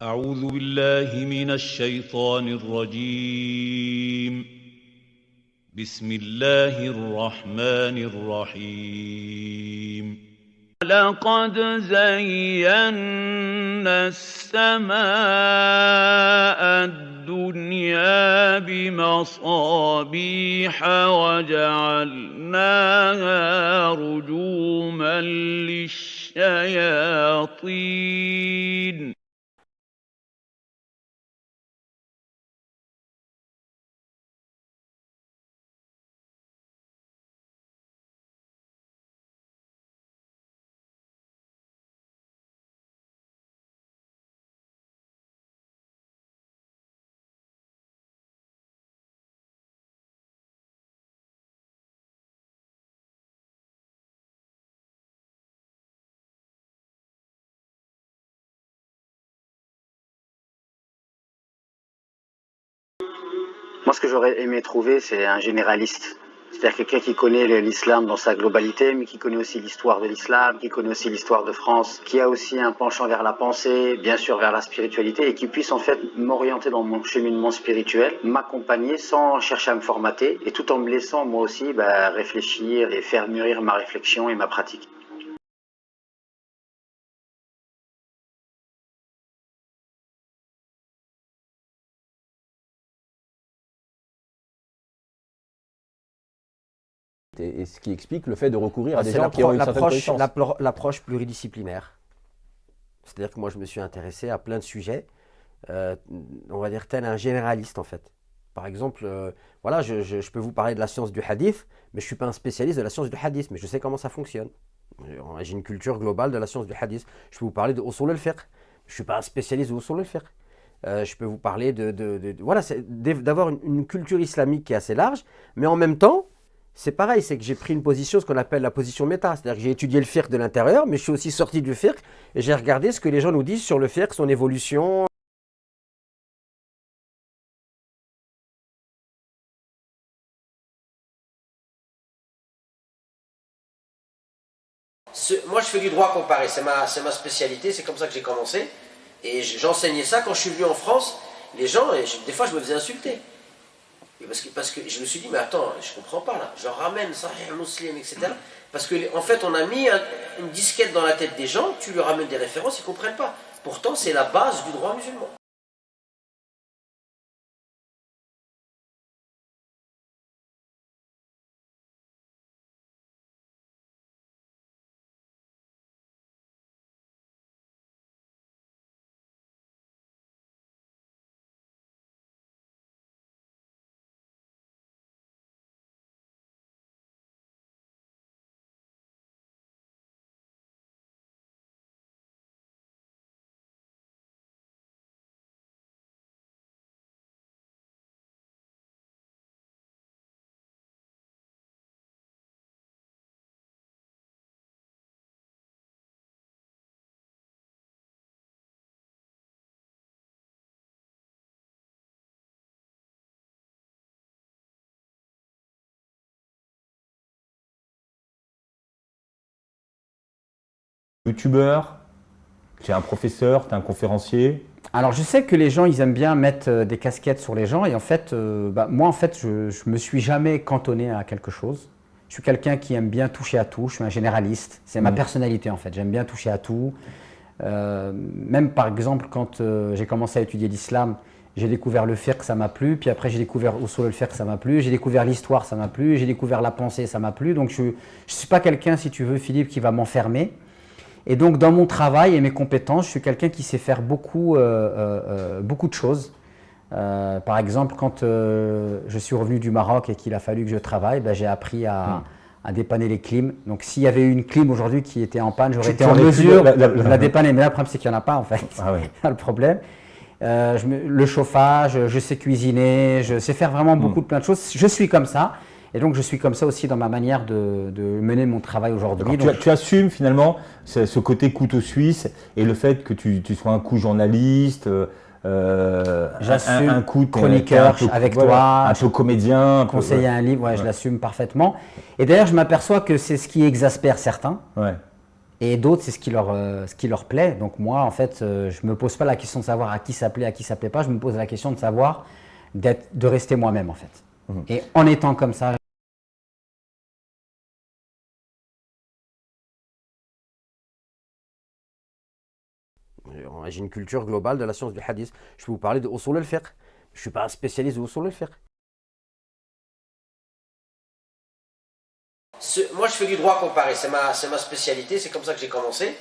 أعوذ بالله من الشيطان الرجيم. بسم الله الرحمن الرحيم. لقد زينا السماء الدنيا بمصابيح وجعلناها رجوما للشياطين. Moi, ce que j'aurais aimé trouver, c'est un généraliste. C'est-à-dire quelqu'un qui connaît l'islam dans sa globalité, mais qui connaît aussi l'histoire de l'islam, qui connaît aussi l'histoire de France, qui a aussi un penchant vers la pensée, bien sûr vers la spiritualité, et qui puisse en fait m'orienter dans mon cheminement spirituel, m'accompagner sans chercher à me formater, et tout en me laissant moi aussi réfléchir et faire mûrir ma réflexion et ma pratique. Et ce qui explique le fait de recourir à des C'est gens qui ont une certaine connaissance. l'approche pluridisciplinaire. C'est-à-dire que moi, je me suis intéressé à plein de sujets, on va dire tel un généraliste en fait. Par exemple, voilà, je peux vous parler de la science du hadith, mais je ne suis pas un spécialiste de la science du hadith, mais je sais comment ça fonctionne. J'ai une culture globale de la science du hadith. Je peux vous parler de usul al-fiqh. Je ne suis pas un spécialiste de usul al-fiqh. Je peux vous parler voilà, d'avoir une culture islamique qui est assez large, mais en même temps, c'est pareil, c'est que j'ai pris une position, ce qu'on appelle la position méta. C'est-à-dire que j'ai étudié le fiqh de l'intérieur, mais je suis aussi sorti du fiqh et j'ai regardé ce que les gens nous disent sur le fiqh, son évolution. Moi, je fais du droit comparé, c'est ma spécialité, c'est comme ça que j'ai commencé. Et j'enseignais ça quand je suis venu en France. Les gens, des fois, je me faisais insulter. Et parce que je me suis dit, mais attends, je comprends pas là. Je ramène Sahih Muslim, etc. Parce qu'en fait, on a mis une disquette dans la tête des gens, tu leur ramènes des références, ils ne comprennent pas. Pourtant, c'est la base du droit musulman. Youtubeur, tu es un professeur, tu es un conférencier. Alors je sais que les gens ils aiment bien mettre des casquettes sur les gens et en fait moi en fait je me suis jamais cantonné à quelque chose. Je suis quelqu'un qui aime bien toucher à tout, je suis un généraliste, c'est ma personnalité en fait, j'aime bien toucher à tout. Même par exemple quand j'ai commencé à étudier l'islam, j'ai découvert le fiqh, ça m'a plu, puis après j'ai découvert usul al-fiqh, ça m'a plu, j'ai découvert l'histoire, ça m'a plu, j'ai découvert la pensée, ça m'a plu. Donc je ne suis pas quelqu'un, si tu veux Philippe, qui va m'enfermer. Et donc, dans mon travail et mes compétences, je suis quelqu'un qui sait faire beaucoup de choses. Par exemple, quand je suis revenu du Maroc et qu'il a fallu que je travaille, j'ai appris à dépanner les clims. Donc, s'il y avait eu une clim aujourd'hui qui était en panne, j'aurais été en mesure de la dépanner. Mais là, le problème, c'est qu'il n'y en a pas, en fait. Ah oui. C'est le problème. Le chauffage, je sais cuisiner, je sais faire vraiment beaucoup de plein de choses. Je suis comme ça. Et donc, je suis comme ça aussi dans ma manière de mener mon travail aujourd'hui. Tu assumes finalement ce côté couteau suisse et le fait que tu sois un coup journaliste, j'assume un coup chroniqueur avec toi, un peu comédien, conseiller un livre, je l'assume parfaitement. Et d'ailleurs, je m'aperçois que c'est ce qui exaspère certains. Ouais. Et d'autres, c'est ce qui leur plaît. Donc moi, en fait, je me pose pas la question de savoir à qui ça plaît, à qui ça plaît pas. Je me pose la question de savoir de rester moi-même, en fait. Et en étant comme ça, j'ai une culture globale de la science du hadith. Je peux vous parler de usul al-fiqh. Je ne suis pas un spécialiste de usul al-fiqh. Moi, je fais du droit comparé. C'est ma spécialité. C'est comme ça que j'ai commencé.